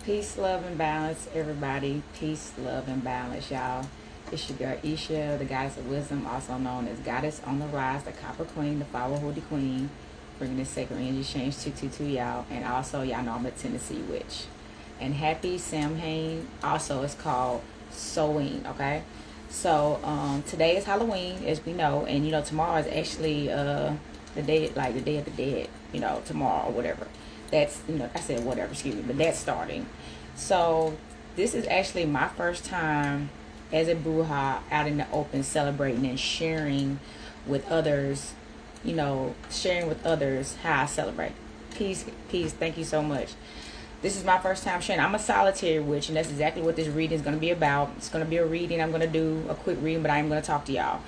Peace, love, and balance, everybody. Peace, love, and balance, y'all. It's your girl Isha, the goddess of wisdom, also known as Goddess on the Rise, the Copper Queen, the Flower Hoodie Queen, bringing this sacred energy change 222, y'all. And also, y'all know I'm a Tennessee witch. And happy Samhain. Also, it's called Sowing, okay? So, today is Halloween, as we know, and tomorrow is actually the day, like the Day of the Dead, tomorrow or whatever. That's, I said whatever, excuse me, but that's starting. So this is actually my first time as a bruja out in the open, celebrating and sharing with others, sharing with others how I celebrate. Peace, peace. Thank you so much. This is my first time sharing. I'm a solitary witch, and that's exactly what this reading is going to be about. It's going to be a reading. I'm going to do a quick reading, but I'm going to talk to y'all.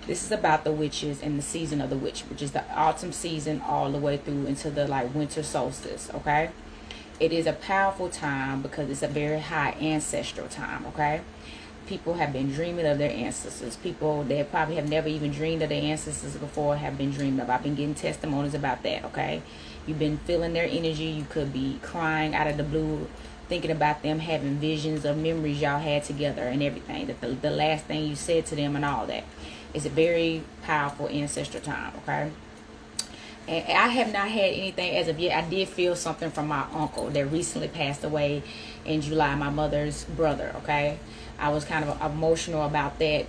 This is about the witches and the season of the witch, which is the autumn season all the way through into the winter solstice, okay? It is a powerful time because it's a very high ancestral time, okay? People have been dreaming of their ancestors. People that probably have never even dreamed of their ancestors before have been dreamed of. I've been getting testimonies about that, okay? You've been feeling their energy. You could be crying out of the blue, thinking about them, having visions of memories y'all had together and everything. That the last thing you said to them and all that. It's a very powerful ancestral time, okay? And I have not had anything as of yet. I did feel something from my uncle that recently passed away in July, my mother's brother, okay? I was kind of emotional about that,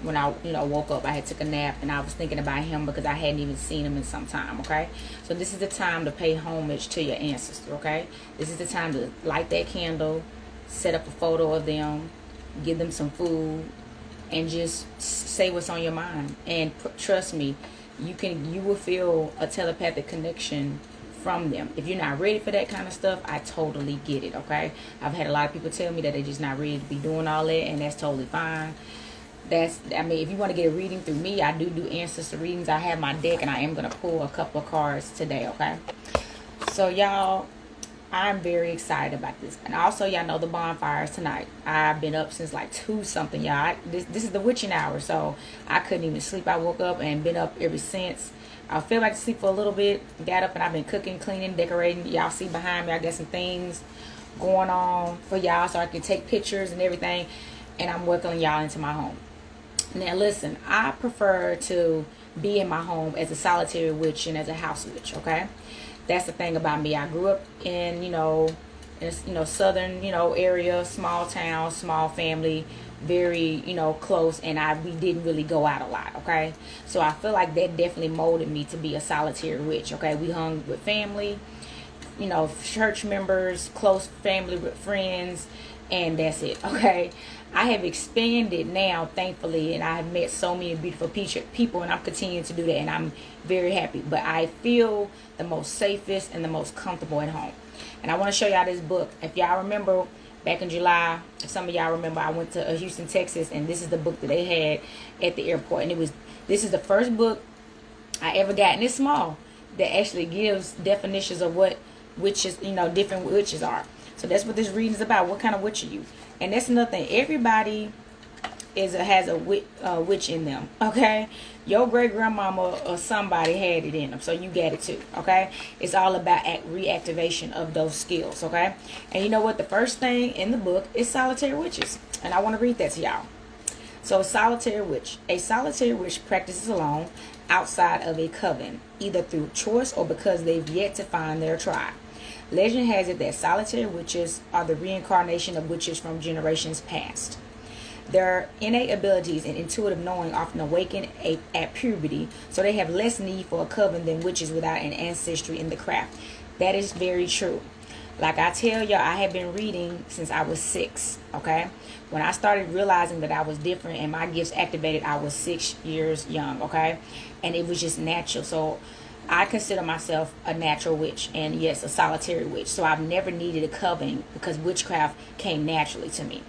when I, woke up. I had took a nap and I was thinking about him because I hadn't even seen him in some time, okay? So this is the time to pay homage to your ancestor, okay? This is the time to light that candle, set up a photo of them, give them some food, and just say what's on your mind. And trust me, you will feel a telepathic connection from them. If you're not ready for that kind of stuff, I totally get it, okay? I've had a lot of people tell me that they're just not ready to be doing all that, and that's totally fine. If you want to get a reading through me, I do ancestor readings. I have my deck, and I am going to pull a couple of cards today, okay? So, y'all, I'm very excited about this. And also, y'all know the bonfires tonight. I've been up since like 2 something, y'all. This is the witching hour, so I couldn't even sleep. I woke up and been up ever since. I feel like to sleep for a little bit. Got up and I've been cooking, cleaning, decorating. Y'all see behind me, I got some things going on for y'all so I can take pictures and everything. And I'm welcoming y'all into my home. Now, listen, I prefer to be in my home as a solitary witch and as a house witch, okay? That's the thing about me. I grew up in, southern, area, small town, small family, very, close, and we didn't really go out a lot, okay? So I feel like that definitely molded me to be a solitary witch, okay? We hung with family, church members, close family with friends, and that's it, okay? I have expanded now, thankfully, and I have met so many beautiful people, and I'm continuing to do that, and I'm very happy. But I feel the most safest and the most comfortable at home. And I want to show y'all this book. If y'all remember, back in July, if some of y'all remember, I went to Houston, Texas, and this is the book that they had at the airport. And this is the first book I ever got, and it's small, that actually gives definitions of what witches, different witches are. So that's what this reading is about. What kind of witch are you? And that's another thing. Everybody has a witch in them, okay? Your great grandmama or somebody had it in them, so you got it too, okay? It's all about reactivation of those skills, okay? And you know what? The first thing in the book is solitary witches, and I want to read that to y'all. So, solitary witch. A solitary witch practices alone, outside of a coven, either through choice or because they've yet to find their tribe. Legend has it that solitary witches are the reincarnation of witches from generations past. Their innate abilities and intuitive knowing often awaken at puberty, so they have less need for a coven than witches without an ancestry in the craft. That is very true. Like I tell y'all, I have been reading since I was 6, okay? When I started realizing that I was different and my gifts activated, I was 6 years young, okay? And it was just natural. So I consider myself a natural witch, and yes, a solitary witch. So I've never needed a coven because witchcraft came naturally to me.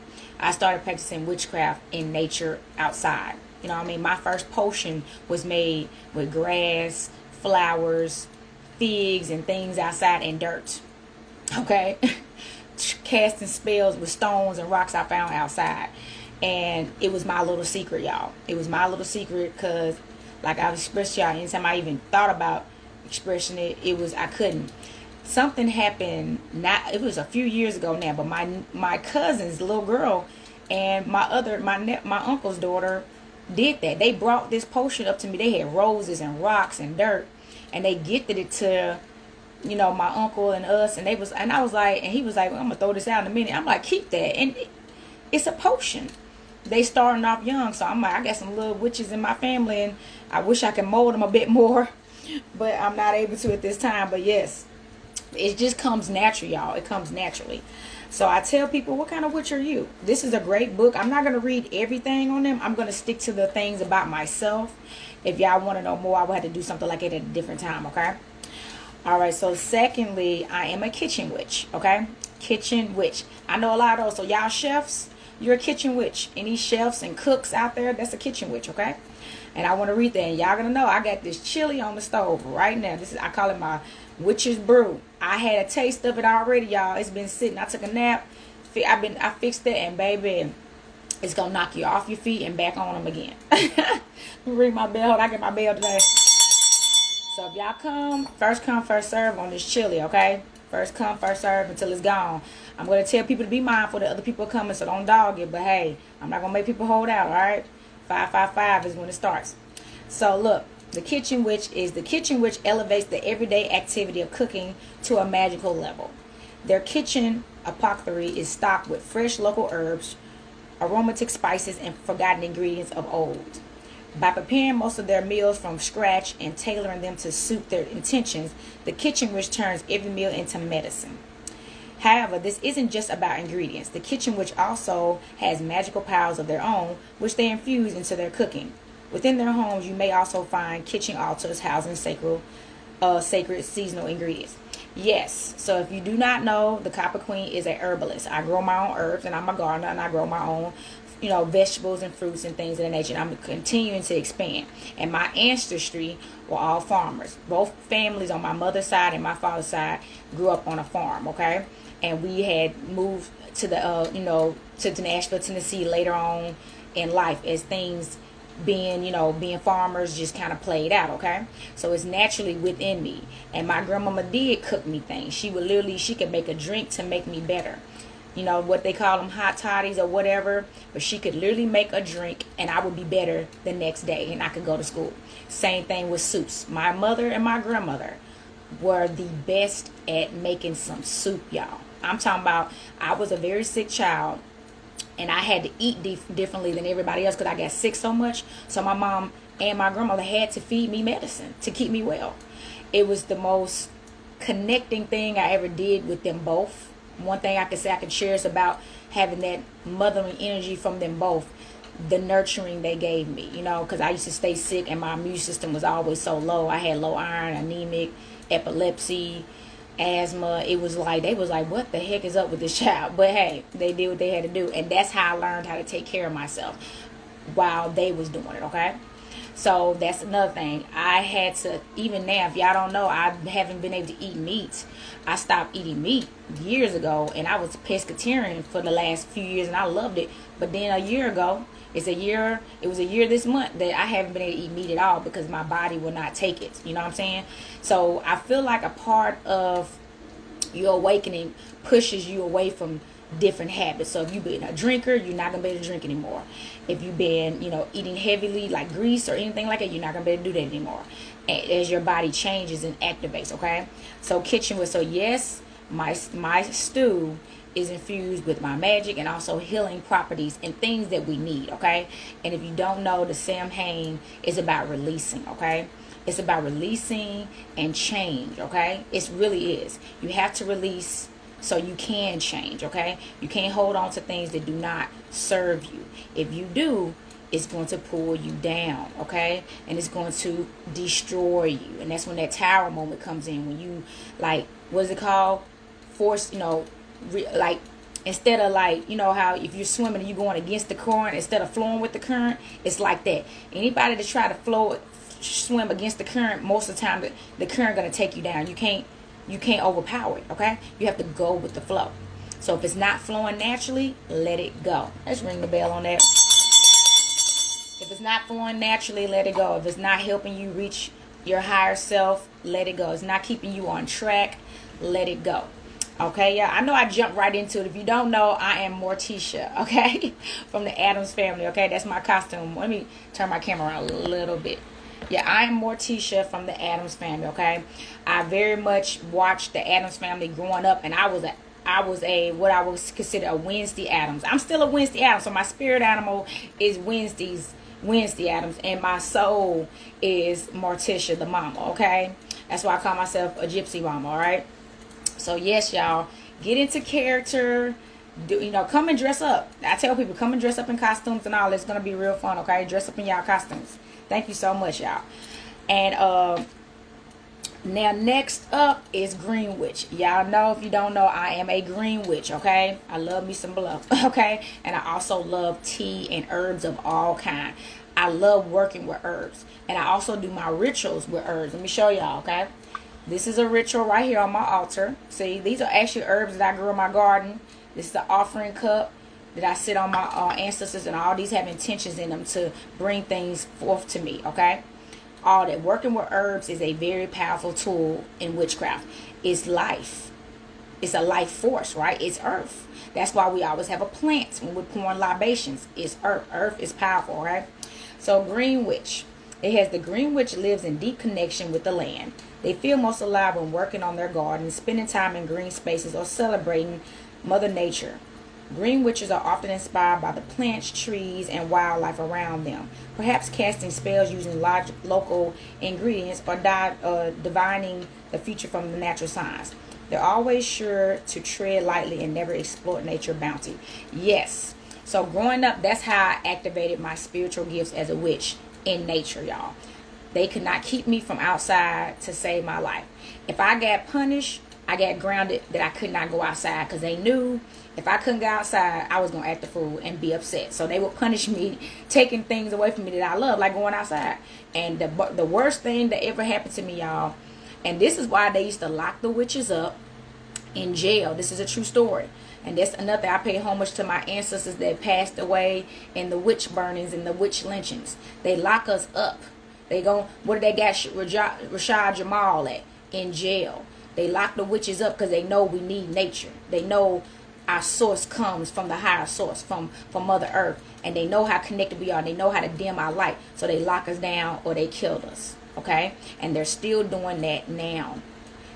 I started practicing witchcraft in nature outside. You know what I mean? My first potion was made with grass, flowers, figs, and things outside and dirt. Okay? Casting spells with stones and rocks I found outside. And it was my little secret, y'all. It was my little secret because, like I've expressed y'all, anytime I even thought about expressing it, I couldn't. something happened, not, it was a few years ago now, but my cousin's little girl and my uncle's daughter did that. They brought this potion up to me. They had roses and rocks and dirt, and they gifted it to, you know, my uncle and us, and I was like, and he was like, well, I'm gonna throw this out in a minute. I'm like, keep that. And it's a potion. They starting off young, so I'm like, I got some little witches in my family, and I wish I could mold them a bit more, but I'm not able to at this time. But yes, it just comes natural, y'all. It comes naturally. So I tell people, what kind of witch are you? This is a great book. I'm not going to read everything on them. I'm going to stick to the things about myself. If y'all want to know more, I will have to do something like it at a different time, okay? All right, so secondly, I am a kitchen witch, okay? Kitchen witch. I know a lot of those. So y'all chefs, you're a kitchen witch. Any chefs and cooks out there, that's a kitchen witch, okay? And I want to read that. And y'all going to know I got this chili on the stove right now. This is, I call it my witch's brew. I had a taste of it already, y'all. It's been sitting. I took a nap. I fixed it, and baby, it's gonna knock you off your feet and back on them again. Let me ring my bell. I get my bell today. So if y'all come, first serve on this chili, okay? First come, first serve until it's gone. I'm gonna tell people to be mindful that other people are coming, so don't dog it. But hey, I'm not gonna make people hold out. All right, 555 is when it starts. So look. The kitchen witch elevates the everyday activity of cooking to a magical level. Their kitchen apothecary is stocked with fresh local herbs, aromatic spices, and forgotten ingredients of old. By preparing most of their meals from scratch and tailoring them to suit their intentions, the kitchen witch turns every meal into medicine. However, this isn't just about ingredients. The kitchen witch also has magical powers of their own, which they infuse into their cooking. Within their homes, you may also find kitchen altars housing sacred seasonal ingredients. Yes, so if you do not know, the Copper Queen is a herbalist. I grow my own herbs, and I'm a gardener, and I grow my own, you know, vegetables and fruits and things of that nature. And I'm continuing to expand. And my ancestry were all farmers. Both families on my mother's side and my father's side grew up on a farm, okay? And we had moved to the, to Nashville, Tennessee later on in life as things being farmers just kind of played out, okay? So it's naturally within me. And my grandmama did cook me things. She could make a drink to make me better. You know, what they call them, hot toddies or whatever. But she could literally make a drink and I would be better the next day and I could go to school. Same thing with soups. My mother and my grandmother were the best at making some soup, y'all. I'm talking about, I was a very sick child. And I had to eat differently than everybody else because I got sick so much. So my mom and my grandmother had to feed me medicine to keep me well. It was the most connecting thing I ever did with them both. One thing I can say I can share is about having that mothering energy from them both. The nurturing they gave me, because I used to stay sick and my immune system was always so low. I had low iron, anemic, epilepsy, asthma. It was like, they was like, what the heck is up with this child? But hey, they did what they had to do. And that's how I learned how to take care of myself while they was doing it, okay? So that's another thing. I had to, even now, if y'all don't know, I haven't been able to eat meat. I stopped eating meat years ago, and I was pescatarian for the last few years, and I loved it. But then a year ago, it was a year this month that I haven't been able to eat meat at all because my body will not take it. You know what I'm saying? So I feel like a part of your awakening pushes you away from different habits. So if you've been a drinker, you're not going to be able to drink anymore. If you've been, eating heavily like grease or anything like that, you're not going to be able to do that anymore as your body changes and activates, okay? So yes, my stew is infused with my magic and also healing properties and things that we need, okay? And if you don't know, the Samhain is about releasing, okay? It's about releasing and change, okay? It really is. You have to release so you can change, okay? You can't hold on to things that do not serve you. If you do, it's going to pull you down, okay? And it's going to destroy you. And that's when that tower moment comes in. When you, what is it called? Force, instead of how if you're swimming and you're going against the current instead of flowing with the current, it's like that. Anybody that try to swim against the current, most of the time the current going to take you down. You can't overpower it, okay? You have to go with the flow. So if it's not flowing naturally, let it go. Let's ring the bell on that. If it's not flowing naturally, let it go. If it's not helping you reach your higher self, let it go. It's not keeping you on track, let it go. Okay, yeah, I know I jumped right into it. If you don't know, I am Morticia, okay, from the Addams family, okay? That's my costume. Let me turn my camera around a little bit. Yeah, I am Morticia from the Addams family, okay? I very much watched the Addams family growing up, and I was a what I would consider a Wednesday Addams. I'm still a Wednesday Addams, so my spirit animal is Wednesday Addams, and my soul is Morticia, the mama, okay? That's why I call myself a gypsy mama, all right? So yes, y'all, get into character. Come and dress up. I tell people, come and dress up in costumes and all. It's gonna be real fun, okay? Dress up in y'all costumes. Thank you so much, y'all. And now next up is Green Witch. Y'all know, if you don't know, I am a Green Witch, okay? I love me some bluff, okay? And I also love tea and herbs of all kind. I love working with herbs. And I also do my rituals with herbs. Let me show y'all, okay? This is a ritual right here on my altar. See, these are actually herbs that I grew in my garden. This is the offering cup that I sit on my ancestors, and all these have intentions in them to bring things forth to me, okay? All that. Working with herbs is a very powerful tool in witchcraft. It's life. It's a life force, right? It's earth. That's why we always have a plant when we're pouring libations. It's earth. Earth is powerful, right? So Green Witch. It has the Green Witch lives in deep connection with the land. They feel most alive when working on their gardens, spending time in green spaces, or celebrating Mother Nature. Green witches are often inspired by the plants, trees, and wildlife around them, perhaps casting spells using local ingredients or divining the future from the natural signs. They're always sure to tread lightly and never exploit nature bounty. Yes. So growing up, that's how I activated my spiritual gifts as a witch in nature, y'all. They could not keep me from outside to save my life. If I got punished, I got grounded that I could not go outside, because they knew if I couldn't go outside, I was going to act a fool and be upset. So they would punish me, taking things away from me that I love, like going outside. And the worst thing that ever happened to me, y'all, and this is why they used to lock the witches up in jail. This is a true story. And that's another, I pay homage to my ancestors that passed away in the witch burnings and the witch lynchings. They lock us up. They go, what did they got Rashad Jamal at? In jail. They lock the witches up because they know we need nature. They know our source comes from the higher source, from Mother Earth. And they know how connected we are. They know how to dim our light. So they lock us down or they killed us. Okay? And they're still doing that now.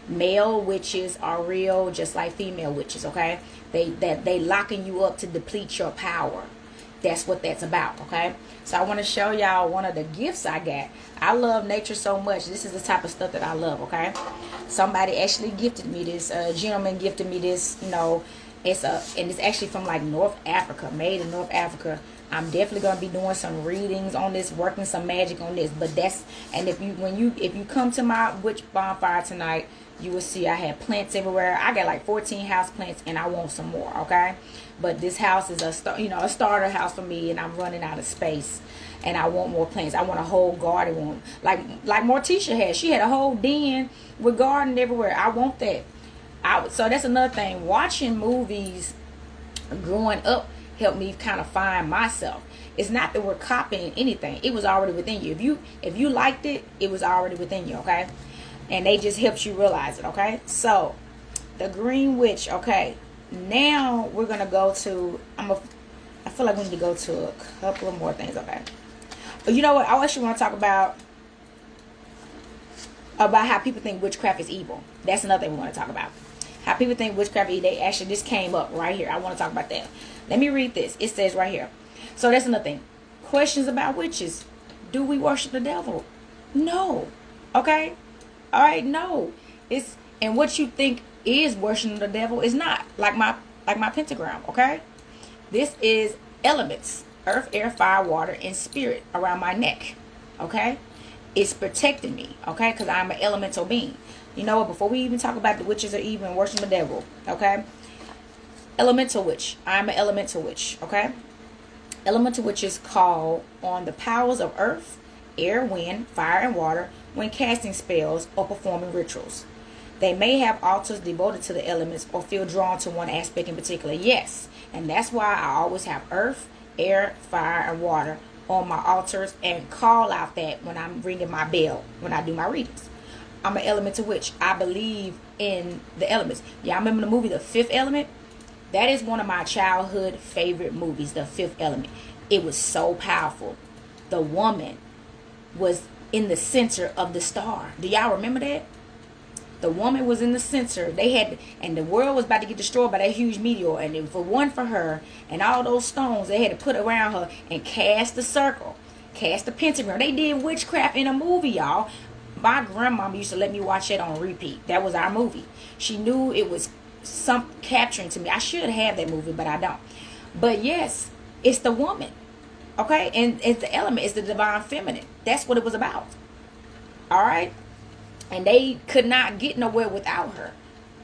Male witches are real just like female witches, okay? They locking you up to deplete your power. That's what that's about, okay? So I want to show y'all one of the gifts I got. I love nature so much. This is the type of stuff that I love, okay? Somebody actually gifted me this. A gentleman gifted me this, and it's actually from like North Africa, made in North Africa. I'm definitely gonna be doing some readings on this, working some magic on this. But if you come to my witch bonfire tonight, you will see I have plants everywhere. I got like 14 house plants, and I want some more, okay? But this house is a starter house for me, and I'm running out of space, and I want more plants. I want a whole garden one, like Morticia had. She had a whole den with garden everywhere. I want that. So that's another thing. Watching movies growing up helped me kind of find myself. It's not that we're copying anything. It was already within you. If you liked it, it was already within you, okay? And they just helped you realize it, okay? So, the Green Witch, okay. Now, we're going to go to, I feel like we need to go to a couple of more things, okay? But you know what? I actually want to talk about how people think witchcraft is evil. That's another thing we want to talk about. How people think witchcraft is evil. Actually, this came up right here. I want to talk about that. Let me read this. It says right here. So, that's another thing. Questions about witches. Do we worship the devil? No. Okay? All right, no. And what you think is worshiping the devil is not like my pentagram, okay? This is elements: earth, air, fire, water, and spirit around my neck, okay? It's protecting me, okay? Because I'm an elemental being. You know what? Before we even talk about the witches or even worshiping the devil, okay? Elemental witch. I'm an elemental witch, okay? Elemental witches call on the powers of earth, air, wind, fire, and water when casting spells or performing rituals. They may have altars devoted to the elements or feel drawn to one aspect in particular. Yes, and that's why I always have earth, air, fire, and water on my altars and call out that when I'm ringing my bell, when I do my readings. I'm an elemental witch. I believe in the elements. Yeah, I remember the movie The Fifth Element. That is one of my childhood favorite movies, The Fifth Element. It was so powerful. The woman was in the center of the star. Do y'all remember that? The woman was in the center. And the world was about to get destroyed by that huge meteor. And if it wasn't for her and all those stones they had to put around her and cast the circle, cast the pentagram. They did witchcraft in a movie, y'all. My grandmama used to let me watch that on repeat. That was our movie. She knew it was some capturing to me. I should have that movie, but I don't. But yes, it's the woman. Okay? And it's the element. It's the divine feminine. That's what it was about. All right? And they could not get nowhere without her.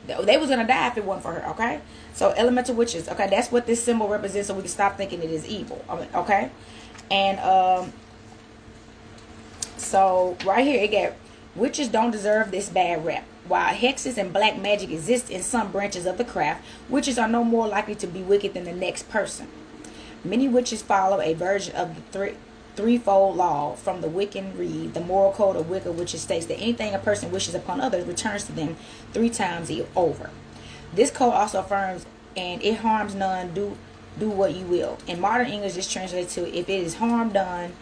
They was going to die if it wasn't for her. Okay? So elemental witches. Okay? That's what this symbol represents, so we can stop thinking it is evil. Okay? And so right here it got, witches don't deserve this bad rep. While hexes and black magic exist in some branches of the craft, witches are no more likely to be wicked than the next person. Many witches follow a version of the threefold law from the Wiccan Rede, the moral code of Wicca, which states that anything a person wishes upon others returns to them 3 times over. This code also affirms, and it harms none, do what you will. In modern English, this translates to, if it is harm done,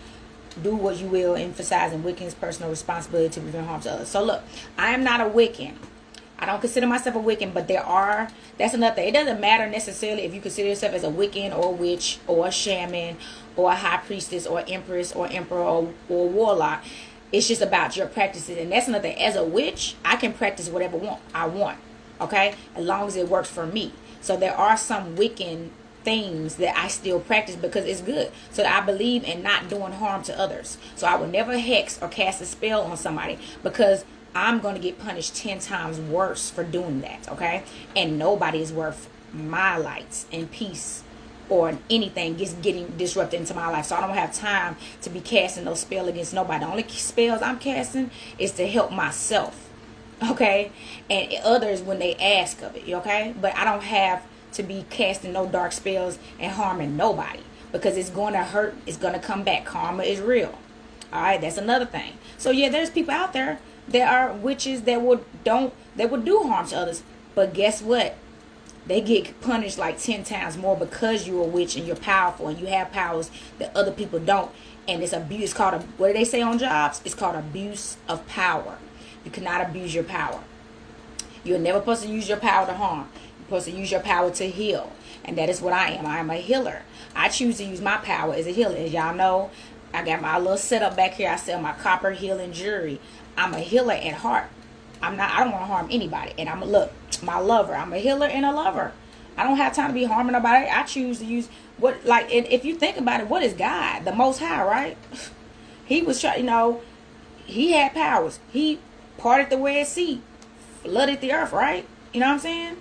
do what you will, emphasizing Wiccan's personal responsibility to prevent harm to others. So look, I am not a Wiccan. I don't consider myself a Wiccan, but that's another thing. It doesn't matter necessarily if you consider yourself as a Wiccan or a witch or a shaman or a high priestess or empress or emperor or warlock. It's just about your practices. And that's another thing. As a witch, I can practice whatever I want. Okay? As long as it works for me. So there are some Wiccan things that I still practice because it's good. So I believe in not doing harm to others. So I will never hex or cast a spell on somebody because I'm going to get punished 10 times worse for doing that. Okay? And nobody is worth my lights and peace or anything getting disrupted into my life. So I don't have time to be casting no spell against nobody. The only spells I'm casting is to help myself. Okay? And others when they ask of it. Okay? But I don't have to be casting no dark spells and harming nobody because it's going to hurt. It's going to come back. Karma is real. All right, that's another thing. So yeah, there's people out there that are witches that would do harm to others, but guess what? They get punished like 10 times more because you're a witch and you're powerful and you have powers that other people don't. And it's abuse. It's called what do they say on jobs? It's called abuse of power. You cannot abuse your power. You're never supposed to use your power to harm. Supposed to use your power to heal, and that is what I am. I am a healer. I choose to use my power as a healer. As y'all know, I got my little setup back here. I sell my copper healing jewelry. I'm a healer at heart. I don't want to harm anybody. And my lover. I'm a healer and a lover. I don't have time to be harming nobody. I choose to use and if you think about it, what is God? The Most High, right? He was trying, he had powers. He parted the Red Sea, flooded the earth, right? You know what I'm saying?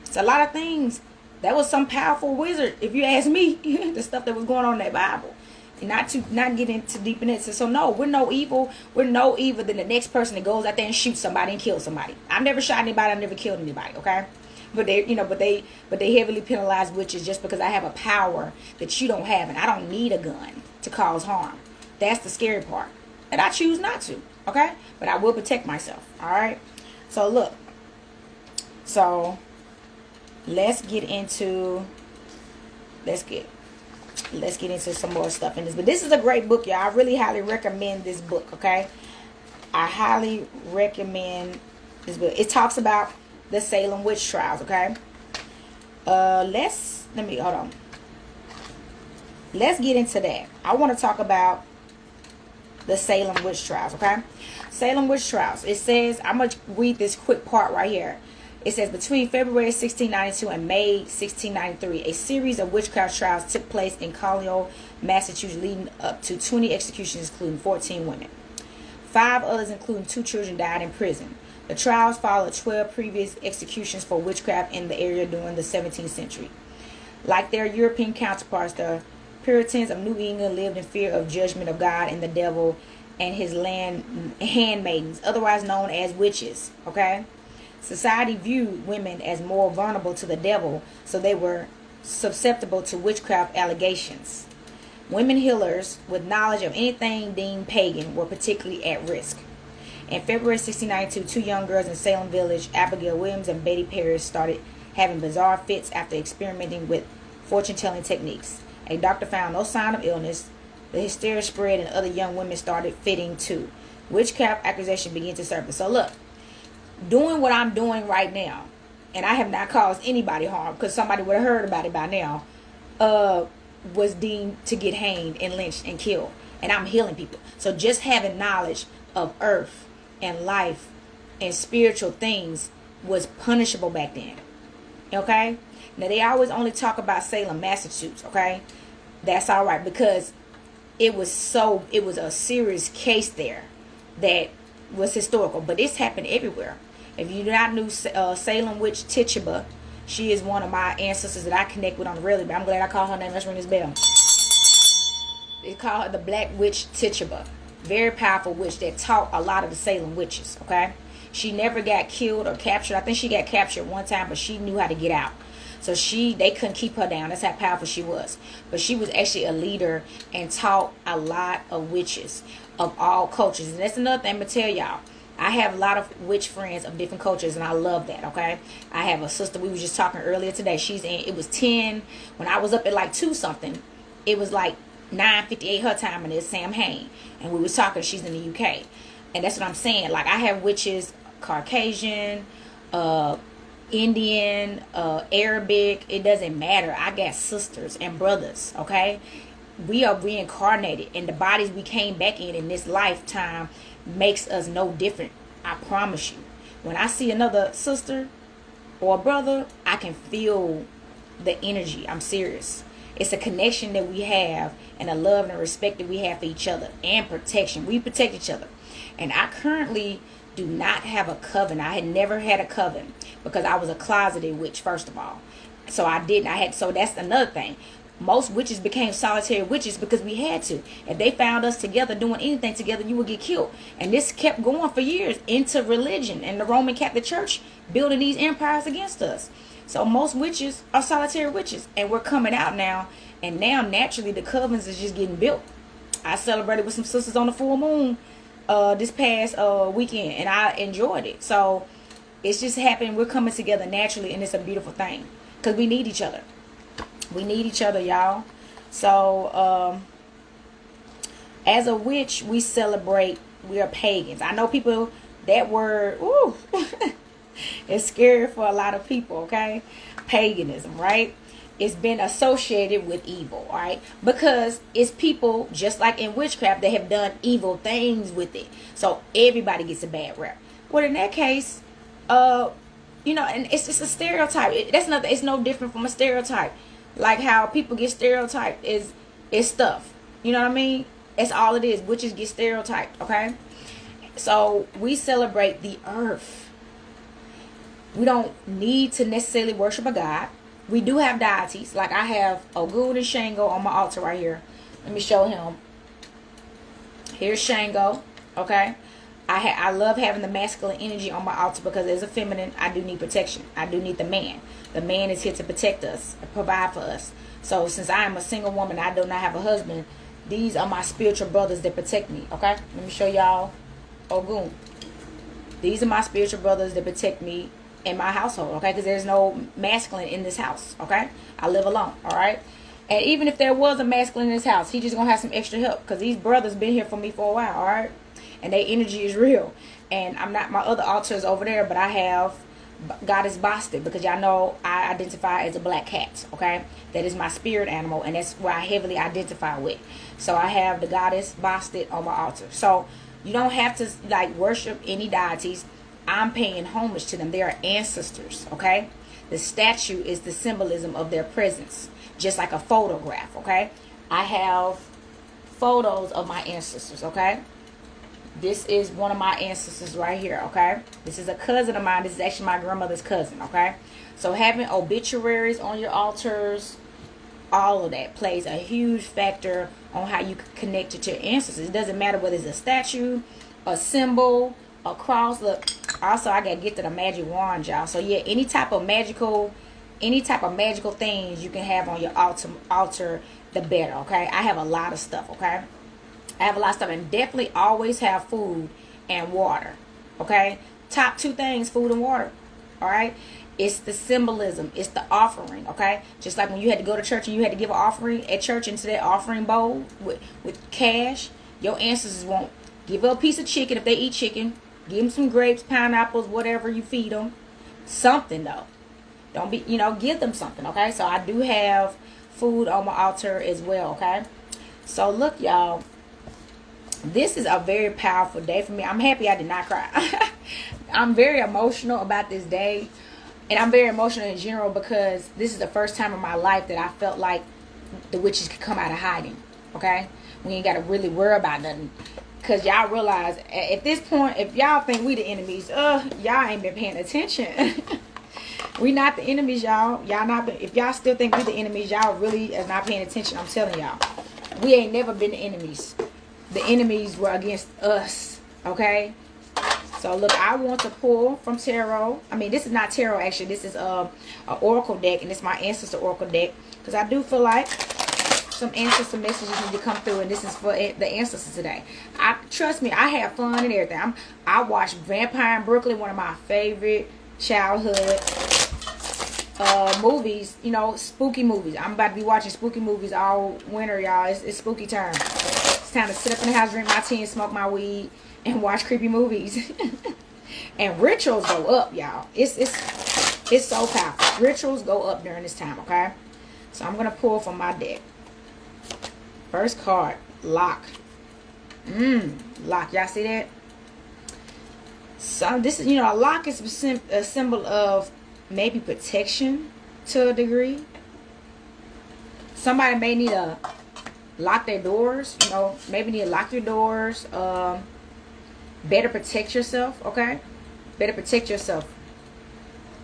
It's a lot of things. That was some powerful wizard, if you ask me, the stuff that was going on in that Bible. And not get into deep in it. So no, we're no evil. We're no evil than the next person that goes out there and shoots somebody and kills somebody. I've never shot anybody. I've never killed anybody. Okay, but they heavily penalize witches just because I have a power that you don't have, and I don't need a gun to cause harm. That's the scary part, and I choose not to. Okay, but I will protect myself. All right. So look. So let's get into some more stuff in this. But this is a great book, y'all. I really highly recommend this book, okay? I highly recommend this book. It talks about the Salem witch trials, okay? Hold on. Let's get into that. I want to talk about the Salem witch trials, okay? Salem witch trials. It says, I'm going to read this quick part right here. It says, between February 1692 and May 1693, a series of witchcraft trials took place in Colonial, Massachusetts, leading up to 20 executions, including 14 women. 5 others, including 2 children, died in prison. The trials followed 12 previous executions for witchcraft in the area during the 17th century. Like their European counterparts, the Puritans of New England lived in fear of judgment of God and the devil and his handmaidens, otherwise known as witches, okay? Society viewed women as more vulnerable to the devil, so they were susceptible to witchcraft allegations. Women healers with knowledge of anything deemed pagan were particularly at risk. In February 1692, two young girls in Salem Village, Abigail Williams and Betty Parrish, started having bizarre fits after experimenting with fortune-telling techniques. A doctor found no sign of illness. The hysteria spread and other young women started fitting too. Witchcraft accusation began to surface. So look, doing what I'm doing right now, and I have not caused anybody harm because somebody would have heard about it by now, was deemed to get hanged and lynched and killed. And I'm healing people. So just having knowledge of earth and life and spiritual things was punishable back then. Okay? Now they always only talk about Salem, Massachusetts. Okay? That's all right because it was a serious case there that was historical. But it's happened everywhere. If you do not know Salem witch Tituba, she is one of my ancestors that I connect with on the regular. I'm glad I called her name. Let's ring this bell. They call her the Black Witch Tituba. Very powerful witch that taught a lot of the Salem witches. Okay, she never got killed or captured. I think she got captured one time, but she knew how to get out. So they couldn't keep her down. That's how powerful she was. But she was actually a leader and taught a lot of witches of all cultures. And that's another thing I'm gonna tell y'all. I have a lot of witch friends of different cultures, and I love that, okay? I have a sister, we were just talking earlier today. It was 10. When I was up at like 2 something, it was like 9:58 her time, and it's Samhain. And we was talking, she's in the UK. And that's what I'm saying. Like, I have witches, Caucasian, Indian, Arabic. It doesn't matter. I got sisters and brothers, okay? We are reincarnated, and the bodies we came back in this lifetime makes us no different. I promise you. When I see another sister or brother, I can feel the energy. I'm serious. It's a connection that we have and a love and a respect that we have for each other and protection. We protect each other. And I currently do not have a coven. I had never had a coven because I was a closeted witch, first of all. So I didn't. So that's another thing. Most witches became solitary witches because we had to. If they found us together doing anything together, you would get killed. And this kept going for years into religion and the Roman Catholic Church building these empires against us. So most witches are solitary witches. And we're coming out now. And now naturally the covens is just getting built. I celebrated with some sisters on the full moon this past weekend. And I enjoyed it. So it's just happening. We're coming together naturally. And it's a beautiful thing. Because we need each other. We need each other, y'all. So, as a witch, we celebrate. We are pagans. I know people, that word, ooh, it's scary for a lot of people, okay? Paganism, right? It's been associated with evil, right? Because it's people, just like in witchcraft, that have done evil things with it. So, everybody gets a bad rap. Well, in that case, and it's just a stereotype. It's no different from a stereotype. Like how people get stereotyped is stuff. You know what I mean? That's all it is. Witches get stereotyped, okay? So we celebrate the earth. We don't need to necessarily worship a god. We do have deities. Like I have Ogun and Shango on my altar right here. Let me show him. Here's Shango, okay? I love having the masculine energy on my altar because as a feminine, I do need protection. I do need the man. The man is here to protect us, provide for us. So since I am a single woman, I do not have a husband, these are my spiritual brothers that protect me, okay? Let me show y'all Ogun. These are my spiritual brothers that protect me in my household, okay? Because there's no masculine in this house, okay? I live alone, all right? And even if there was a masculine in this house, he just going to have some extra help because these brothers been here for me for a while, all right? And their energy is real. And I'm not, my other altar is over there, but I have Goddess Bastet because y'all know I identify as a black cat, okay? That is my spirit animal, and that's where I heavily identify with. So I have the Goddess Bastet on my altar. So you don't have to like worship any deities. I'm paying homage to them. They are ancestors, okay? The statue is the symbolism of their presence, just like a photograph, okay? I have photos of my ancestors, okay? This is one of my ancestors right here, okay? This is a cousin of mine. This is actually my grandmother's cousin, okay? So having obituaries on your altars, all of that plays a huge factor on how you connect it to your ancestors. It doesn't matter whether it's a statue, a symbol, a cross. Look, also I got gifted a magic wand, y'all. So yeah, any type of magical any type of magical things you can have on your altar, the better, okay? I have a lot of stuff, okay? I have a lot of stuff, and definitely always have food and water, okay? Top two things, food and water, all right? It's the symbolism. It's the offering, okay? Just like when you had to go to church and you had to give an offering at church into that offering bowl with cash, your ancestors won't give up a piece of chicken if they eat chicken. Give them some grapes, pineapples, whatever you feed them. Something, though. Don't be, give them something, okay? So I do have food on my altar as well, okay? So look, y'all. This is a very powerful day for me. I'm happy I did not cry. I'm very emotional about this day. And I'm very emotional in general because this is the first time in my life that I felt like the witches could come out of hiding, okay? We ain't got to really worry about nothing. Because y'all realize, at this point, if y'all think we the enemies, y'all ain't been paying attention. We not the enemies, y'all. If y'all still think we the enemies, y'all really is not paying attention. I'm telling y'all. We ain't never been the enemies. The enemies were against us, okay? So look, I want to pull from tarot. I mean, this is not tarot, actually. This is an oracle deck, and it's my ancestor oracle deck. Because I do feel like some ancestor messages need to come through, and this is for the ancestors today. Trust me, I have fun and everything. I watched Vampire in Brooklyn, one of my favorite childhood movies. Spooky movies. I'm about to be watching spooky movies all winter, y'all. It's spooky time. It's time to sit up in the house, drink my tea, and smoke my weed, and watch creepy movies. And rituals go up, y'all. It's so powerful. Rituals go up during this time, okay? So I'm gonna pull from my deck. First card, lock. Lock. Y'all see that? So this is, a lock is a symbol of maybe protection to a degree. Somebody may need to lock their doors. Maybe need to lock your doors. Better protect yourself, okay? Better protect yourself.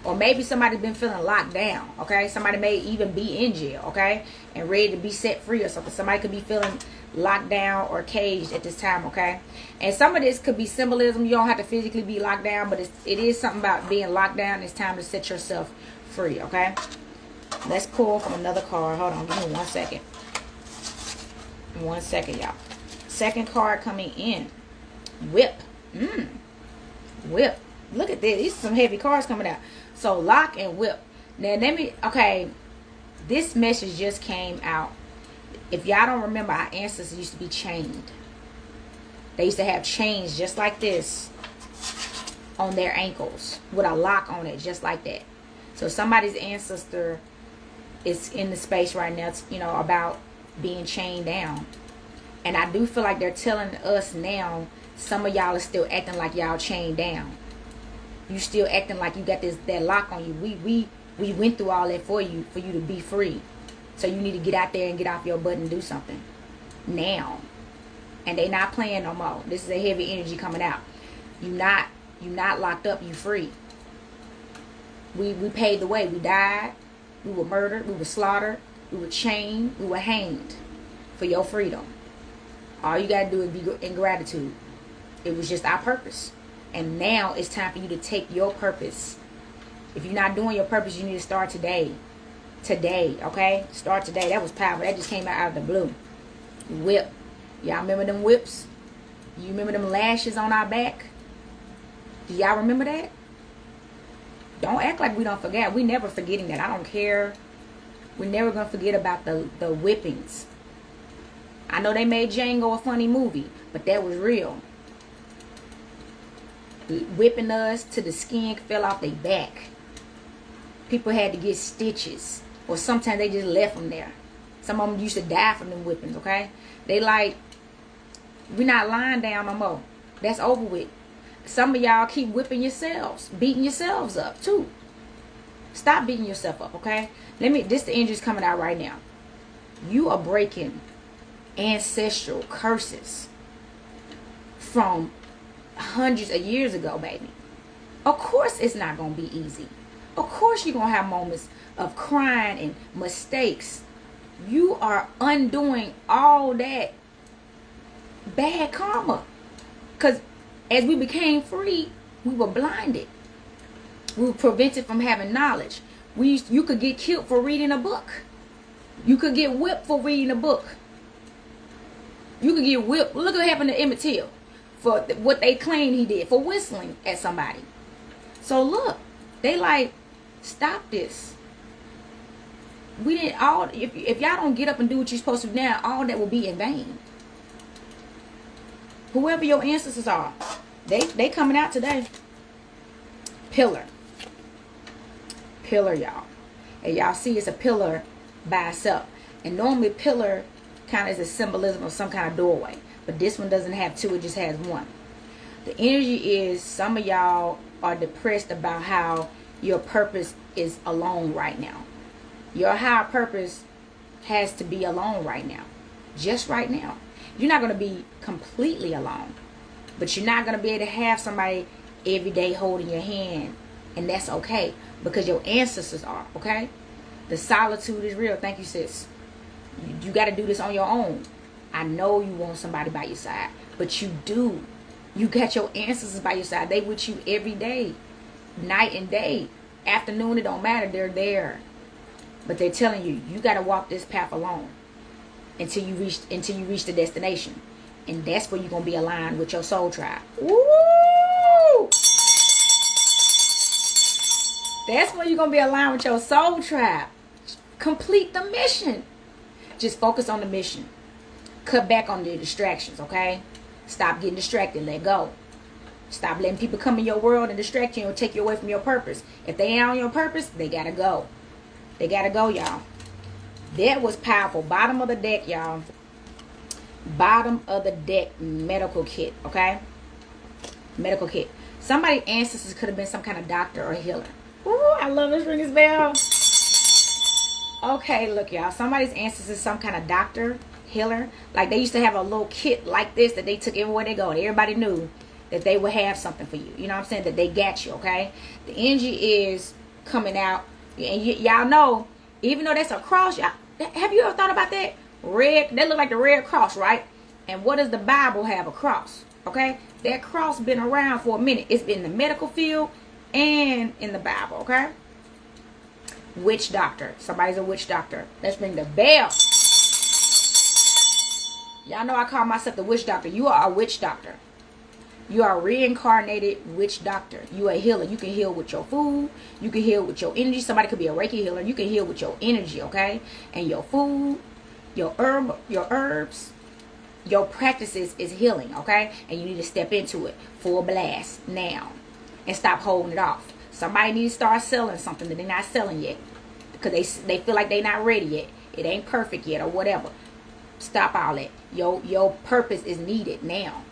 Or maybe somebody's been feeling locked down, okay? Somebody may even be in jail, okay? And ready to be set free or something. Somebody could be feeling locked down or caged at this time, okay? And some of this could be symbolism. You don't have to physically be locked down, but it is something about being locked down. It's time to set yourself free, okay? Let's pull from another card. Hold on, give me 1 second. 1 second, y'all. Second card coming in. Whip. Whip. Look at this. These are some heavy cards coming out. So lock and whip. Now okay, this message just came out. If y'all don't remember, our ancestors used to be chained. They used to have chains just like this on their ankles with a lock on it, just like that. So somebody's ancestor is in the space right now, about being chained down. And I do feel like they're telling us now, some of y'all are still acting like y'all chained down. You still acting like you got that lock on you. We went through all that for you to be free. So you need to get out there and get off your butt and do something now. And they not playing no more. This is a heavy energy coming out. You not locked up. You free. We paid the way. We died. We were murdered. We were slaughtered. We were chained. We were hanged for your freedom. All you gotta do is be in gratitude. It was just our purpose. And now it's time for you to take your purpose. If you're not doing your purpose, you need to start today. Today, okay? Start today. That was powerful. That just came out of the blue. Whip. Y'all remember them whips? You remember them lashes on our back? Do y'all remember that? Don't act like we don't forget. We never forgetting that. I don't care. We're never going to forget about the whippings. I know they made Django a funny movie, but that was real. Whipping us till the skin fell off their back. People had to get stitches, or sometimes they just left them there. Some of them used to die from them whippings, okay? They like, we're not lying down no more. That's over with. Some of y'all keep whipping yourselves, beating yourselves up too. Stop beating yourself up, okay? This the energy's coming out right now. You are breaking ancestral curses from hundreds of years ago, baby. Of course it's not going to be easy. Of course you're going to have moments of crying and mistakes. You are undoing all that bad karma. Because as we became free, we were blinded. We were prevented from having knowledge. You could get killed for reading a book. You could get whipped for reading a book. You could get whipped. Look what happened to Emmett Till for what they claimed he did for whistling at somebody. So look, they like, stop this. We didn't all. If y'all don't get up and do what you're supposed to do now, all that will be in vain. Whoever your ancestors are, they coming out today. Pillar, y'all, and y'all see it's a pillar by itself. And normally pillar kind of is a symbolism of some kind of doorway, but this one doesn't have two; it just has one. The energy is some of y'all are depressed about how your purpose is alone right now. Your higher purpose has to be alone right now. Just right now. You're not going to be completely alone. But you're not going to be able to have somebody every day holding your hand. And that's okay. Because your ancestors are. Okay? The solitude is real. Thank you, sis. You got to do this on your own. I know you want somebody by your side. But you do. You got your ancestors by your side. They with you every day. Night and day. Afternoon, it don't matter. They're there. But they're telling you, you got to walk this path alone until you reach the destination. And that's where you're going to be aligned with your soul tribe. Woo! That's where you're going to be aligned with your soul tribe. Complete the mission. Just focus on the mission. Cut back on the distractions, okay? Stop getting distracted. Let go. Stop letting people come in your world and distract you and take you away from your purpose. If they ain't on your purpose, they got to go. They gotta go, y'all. That was powerful. Bottom of the deck, y'all. Bottom of the deck medical kit, okay? Medical kit. Somebody's ancestors could have been some kind of doctor or healer. Ooh, I love this. Ring this bell. Okay, look, y'all. Somebody's ancestors some kind of doctor, healer. Like they used to have a little kit like this that they took everywhere they go. And everybody knew that they would have something for you. You know what I'm saying? That they got you, okay? The energy is coming out. And y'all know, even though that's a cross, y'all, have you ever thought about that? Red, that look like the red cross, right? And what does the Bible have? A cross, okay? That cross been around for a minute. It's been in the medical field and in the Bible, okay? Witch doctor. Somebody's a witch doctor. Let's ring the bell. Y'all know I call myself the witch doctor. You are a witch doctor. You are a reincarnated witch doctor. You are a healer. You can heal with your food. You can heal with your energy. Somebody could be a Reiki healer. You can heal with your energy, okay? And your food, your herbs, your practices is healing, okay? And you need to step into it full blast now and stop holding it off. Somebody needs to start selling something that they're not selling yet because they feel like they're not ready yet. It ain't perfect yet or whatever. Stop all that. Your purpose is needed now.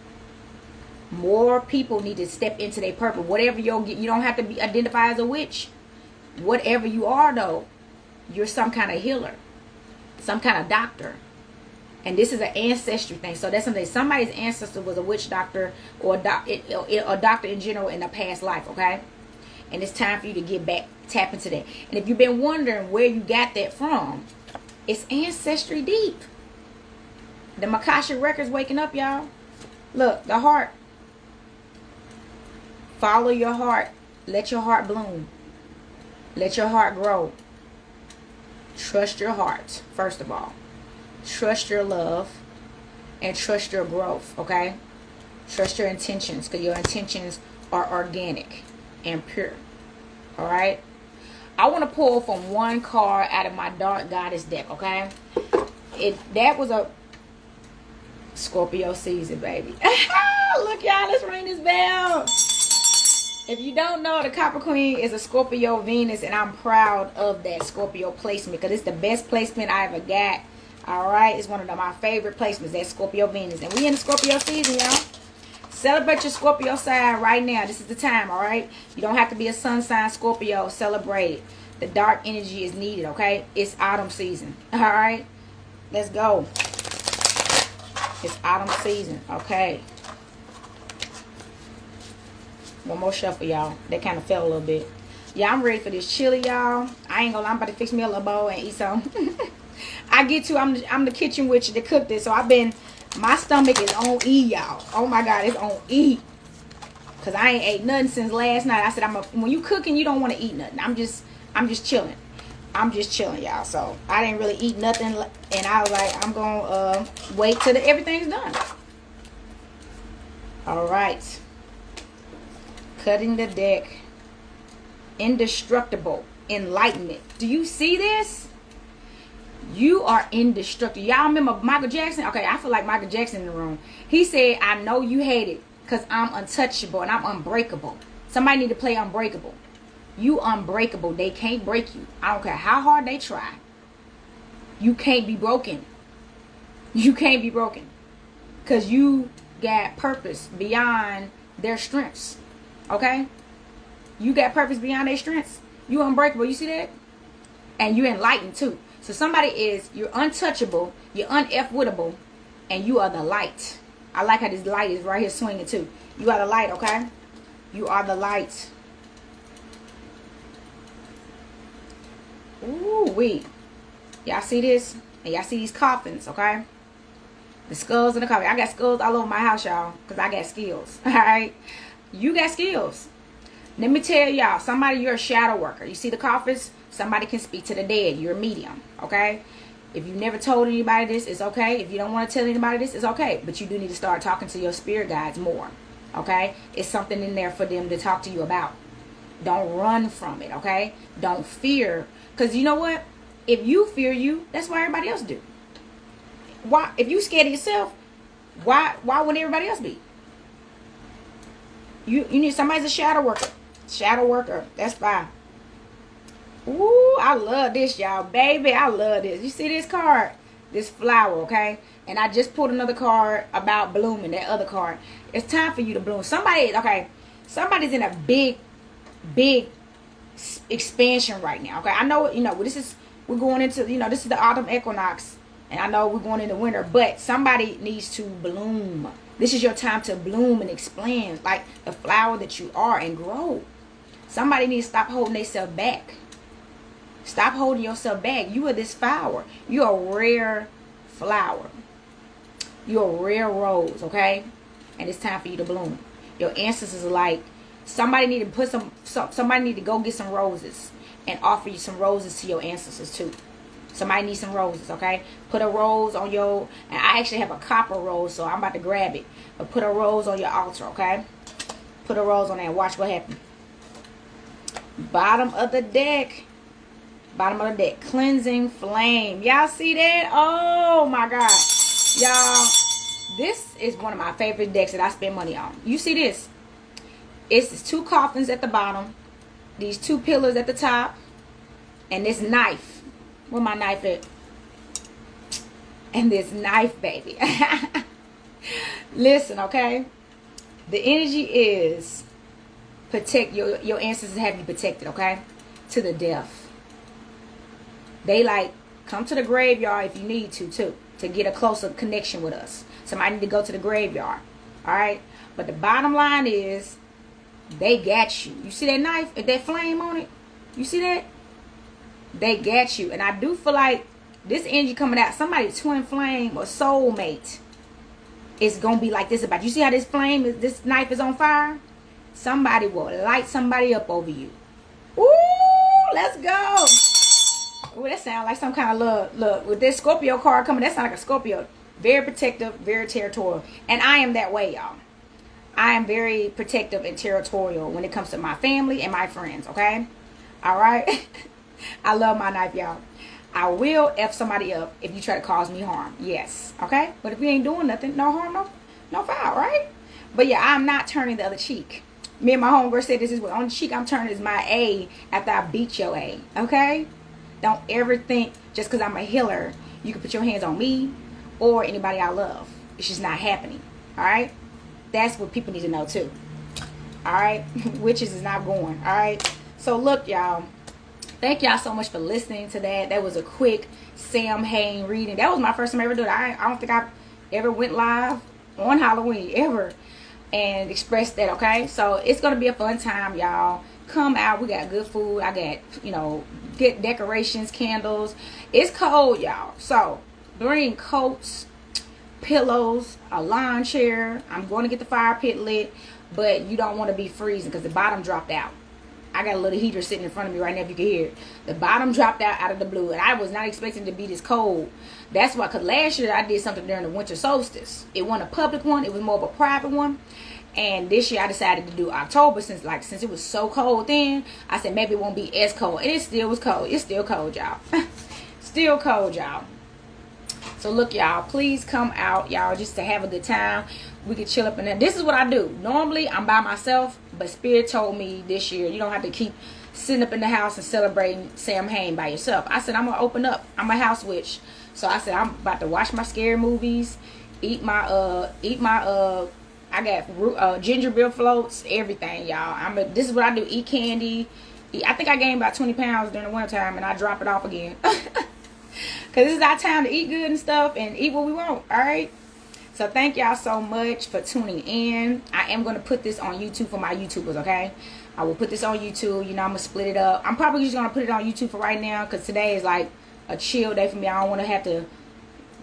More people need to step into their purpose. Whatever you don't have to be identified as a witch. Whatever you are, though, you're some kind of healer, some kind of doctor. And this is an ancestry thing. So that's something. Somebody's ancestor was a witch doctor or a doctor in general in a past life, okay? And it's time for you to get back, tap into that. And if you've been wondering where you got that from, it's ancestry deep. The Makasha records waking up, y'all. Look, the heart. Follow your heart. Let your heart bloom. Let your heart grow. Trust your heart, first of all. Trust your love. And trust your growth, okay? Trust your intentions, because your intentions are organic and pure. Alright? I want to pull from one card out of my Dark Goddess deck, okay? That was a Scorpio season, baby. Look, y'all, let's ring this bell. If you don't know, the Copper Queen is a Scorpio Venus, and I'm proud of that Scorpio placement because it's the best placement I ever got. All right, it's one of my favorite placements, that Scorpio Venus. And we in the Scorpio season, y'all. Celebrate your Scorpio sign right now. This is the time, all right? You don't have to be a sun sign Scorpio. Celebrate it. The dark energy is needed, okay? It's autumn season, all right? Let's go. It's autumn season, okay? One more shuffle, y'all. That kind of fell a little bit. Yeah, I'm ready for this chili, y'all. I ain't gonna lie, I'm about to fix me a little bowl and eat some. I'm the kitchen witch that cooked this, so my stomach is on E, y'all. Oh my God, it's on E. Cause I ain't ate nothing since last night. I said, when you cooking, you don't want to eat nothing. I'm just chilling. Y'all. So I didn't really eat nothing, and I was like, I'm gonna wait till everything's done. All right. Cutting the deck. Indestructible. Enlightenment. Do you see this? You are indestructible. Y'all remember Michael Jackson? Okay, I feel like Michael Jackson in the room. He said, I know you hate it because I'm untouchable and I'm unbreakable. Somebody need to play Unbreakable. You unbreakable. They can't break you. I don't care how hard they try. You can't be broken. You can't be broken. Because you got purpose beyond their strengths. Okay? You got purpose beyond their strengths. You unbreakable. You see that? And you enlightened too. So somebody you're untouchable, you're un-F-wittable, and you are the light. I like how this light is right here swinging too. You are the light, okay? You are the light. Ooh, wee. Y'all see this? And y'all see these coffins, okay? The skulls in the coffin. I got skulls all over my house, y'all, because I got skills. All right? You got skills. Let me tell y'all, somebody, you're a shadow worker. You see the coffins? Somebody can speak to the dead. You're a medium, okay? If you've never told anybody this, it's okay. If you don't want to tell anybody this, it's okay. But you do need to start talking to your spirit guides more, okay? It's something in there for them to talk to you about. Don't run from it, okay? Don't fear. Because you know what? If you fear you, that's why everybody else do. Why? If you scared of yourself, why wouldn't everybody else be? You need somebody's a shadow worker. Shadow worker. That's fine. Ooh, I love this, y'all. Baby, I love this. You see this card? This flower, okay? And I just pulled another card about blooming, that other card. It's time for you to bloom. Somebody's in a big expansion right now, okay? I know, we're going into, this is the autumn equinox. And I know we're going into winter, but somebody needs to bloom. This is your time to bloom and expand like the flower that you are and grow. Somebody needs to stop holding themselves back. Stop holding yourself back. You are this flower. You're a rare flower. You're a rare rose, okay? And it's time for you to bloom. Your ancestors are like, somebody need to somebody need to go get some roses and offer you some roses to your ancestors too. Somebody needs some roses, okay? Put a rose on and I actually have a copper rose, so I'm about to grab it. But put a rose on your altar, okay? Put a rose on there and watch what happens. Bottom of the deck. Cleansing flame. Y'all see that? Oh, my God. Y'all, this is one of my favorite decks that I spend money on. You see this? It's 2 coffins at the bottom. These 2 pillars at the top. And this knife. Where my knife at? And this knife, baby. Listen, okay? The energy is protect your ancestors have you protected, okay? To the death. They like come to the graveyard if you need to get a closer connection with us. Somebody need to go to the graveyard. Alright? But the bottom line is they got you. You see that knife? That flame on it? You see that? They got you. And I do feel like this energy coming out, somebody's twin flame or soulmate is going to be like this about you. See how this knife is on fire? Somebody will light somebody up over you. Ooh, let's go. Ooh, that sounds like some kind of look. With this Scorpio card coming, that sounds like a Scorpio. Very protective, very territorial. And I am that way, y'all. I am very protective and territorial when it comes to my family and my friends, okay? All right? I love my knife, y'all. I will F somebody up if you try to cause me harm. Yes. Okay? But if you ain't doing nothing, no harm, no foul, right? But yeah, I'm not turning the other cheek. Me and my homegirl said this is what on the cheek I'm turning is my A after I beat your A. Okay? Don't ever think just because I'm a healer, you can put your hands on me or anybody I love. It's just not happening. Alright? That's what people need to know too. Alright? Witches is not going. Alright? So look, y'all. Thank y'all so much for listening to that. That was a quick Samhain reading. That was my first time ever doing it. I don't think I've ever went live on Halloween ever and expressed that, okay? So it's going to be a fun time, y'all. Come out. We got good food. I got, good decorations, candles. It's cold, y'all. So bring coats, pillows, a lawn chair. I'm going to get the fire pit lit, but you don't want to be freezing because the bottom dropped out. I got a little heater sitting in front of me right now, if you can hear it. The bottom dropped out of the blue, and I was not expecting it to be this cold. That's why, because last year I did something during the winter solstice. It wasn't a public one, it was more of a private one. And this year I decided to do October, since it was so cold then. I said maybe it won't be as cold, and it still was cold. It's still cold, y'all. Still cold, y'all. So look, y'all, please come out, y'all, just to have a good time. We could chill up in there. This is what I do. Normally I'm by myself, but Spirit told me this year you don't have to keep sitting up in the house and celebrating Samhain by yourself. I said I'm gonna open up. I'm a house witch. So I said I'm about to watch my scary movies, eat my I got ginger beer floats, everything, y'all. This is what I do. Eat candy. I think I gained about 20 pounds during the winter time, and I drop it off again. Because this is our time to eat good and stuff and eat what we want, all right? So thank y'all so much for tuning in. I am going to put this on YouTube for my YouTubers, okay? I will put this on YouTube. You know, I'm going to split it up. I'm probably just going to put it on YouTube for right now, because today is like a chill day for me. I don't want to have to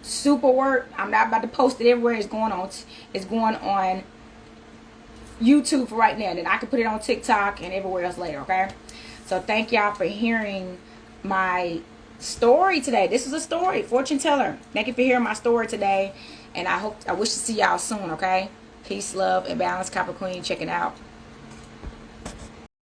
super work. I'm not about to post it everywhere. It's going on YouTube for right now. Then I can put it on TikTok and everywhere else later, okay? So thank y'all for hearing my story today. This is a story, fortune teller. Thank you for hearing my story today, and I wish to see y'all soon, okay? Peace, love, and balance. Copper Queen checking out.